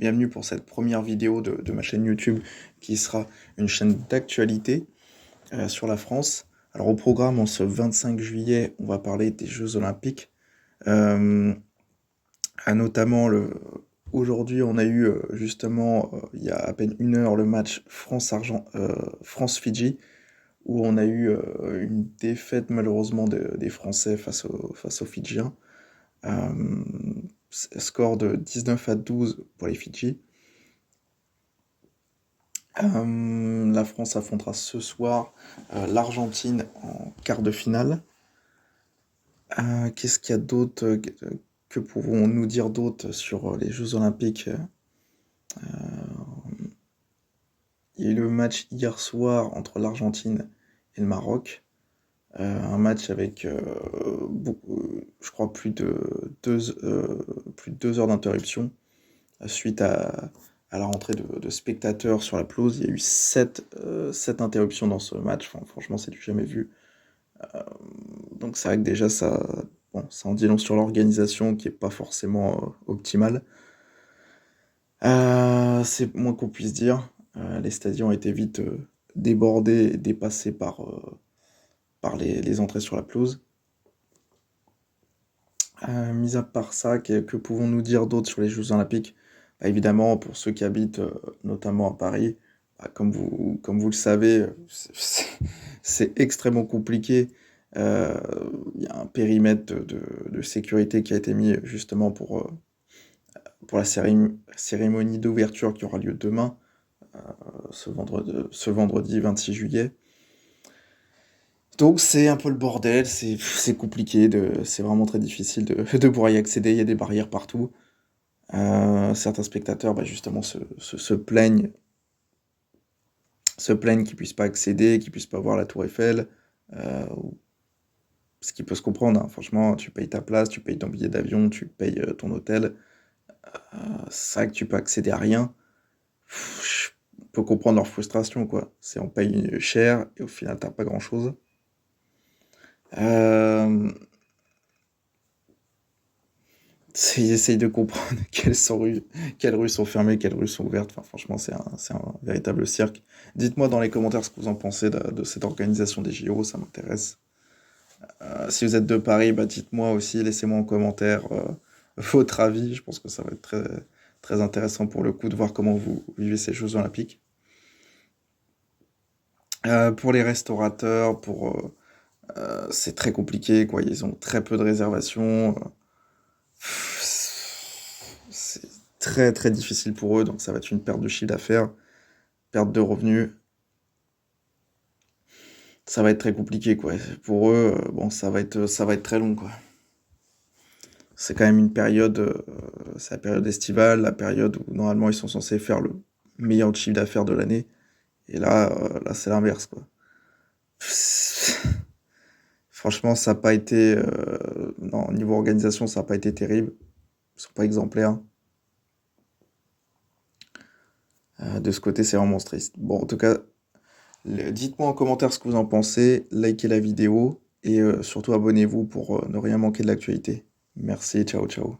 Bienvenue pour cette première vidéo de ma chaîne YouTube qui sera une chaîne d'actualité sur la France. Alors au programme, en ce 25 juillet, on va parler des Jeux Olympiques. Notamment, aujourd'hui, on a eu justement, il y a à peine une heure, le match France-Fidji, où on a eu une défaite malheureusement des Français face aux Fidjiens. Score de 19-12 pour les Fidji. La France affrontera ce soir l'Argentine en quart de finale. Qu'est-ce qu'il y a d'autre que pouvons-nous dire d'autre sur les Jeux Olympiques? Il y a eu le match hier soir entre l'Argentine et le Maroc. Un match avec je crois plus de 2 heures d'interruption suite à la rentrée de spectateurs sur la pelouse. Il y a eu 7 interruptions dans ce match. Enfin, franchement, c'est du jamais vu. Donc c'est vrai que déjà ça en dit long sur l'organisation qui est pas forcément optimale. C'est moins qu'on puisse dire. Les stadions ont été vite débordés et dépassés par les entrées sur la pelouse. Mis à part ça, que pouvons-nous dire d'autre sur les Jeux Olympiques? Évidemment, pour ceux qui habitent notamment à Paris, comme vous le savez, c'est extrêmement compliqué. Il y a un périmètre de sécurité qui a été mis justement pour la cérémonie d'ouverture qui aura lieu demain, ce vendredi 26 juillet. Donc c'est un peu le bordel, c'est compliqué, c'est vraiment très difficile de pouvoir y accéder, il y a des barrières partout. Certains spectateurs justement se plaignent qu'ils puissent pas accéder, qu'ils puissent pas voir la Tour Eiffel, ce qui peut se comprendre, hein. Franchement, tu payes ta place, tu payes ton billet d'avion, tu payes ton hôtel, c'est vrai que tu peux accéder à rien. Je peux comprendre leur frustration, quoi. On paye cher et au final t'as pas grand chose. Essaye de comprendre quelles rues sont fermées, quelles rues sont ouvertes. Enfin, franchement, c'est un véritable cirque. Dites-moi dans les commentaires ce que vous en pensez de cette organisation des JO, ça m'intéresse. Si vous êtes de Paris, dites-moi aussi, laissez-moi en commentaire votre avis. Je pense que ça va être très, très intéressant pour le coup de voir comment vous vivez ces Jeux Olympiques. Pour les restaurateurs, c'est très compliqué, quoi. Ils ont très peu de réservations. C'est très très difficile pour eux, donc ça va être une perte de chiffre d'affaires, perte de revenus. Ça va être très compliqué, quoi. Pour eux, ça va être très long, quoi. C'est quand même une période, c'est la période estivale, la période où normalement ils sont censés faire le meilleur chiffre d'affaires de l'année. Et là, c'est l'inverse, quoi. Franchement, ça n'a pas été... non, niveau organisation, ça n'a pas été terrible. Ils sont pas exemplaires. De ce côté, c'est vraiment triste. Bon, en tout cas, dites-moi en commentaire ce que vous en pensez, likez la vidéo et surtout abonnez-vous pour ne rien manquer de l'actualité. Merci, ciao ciao.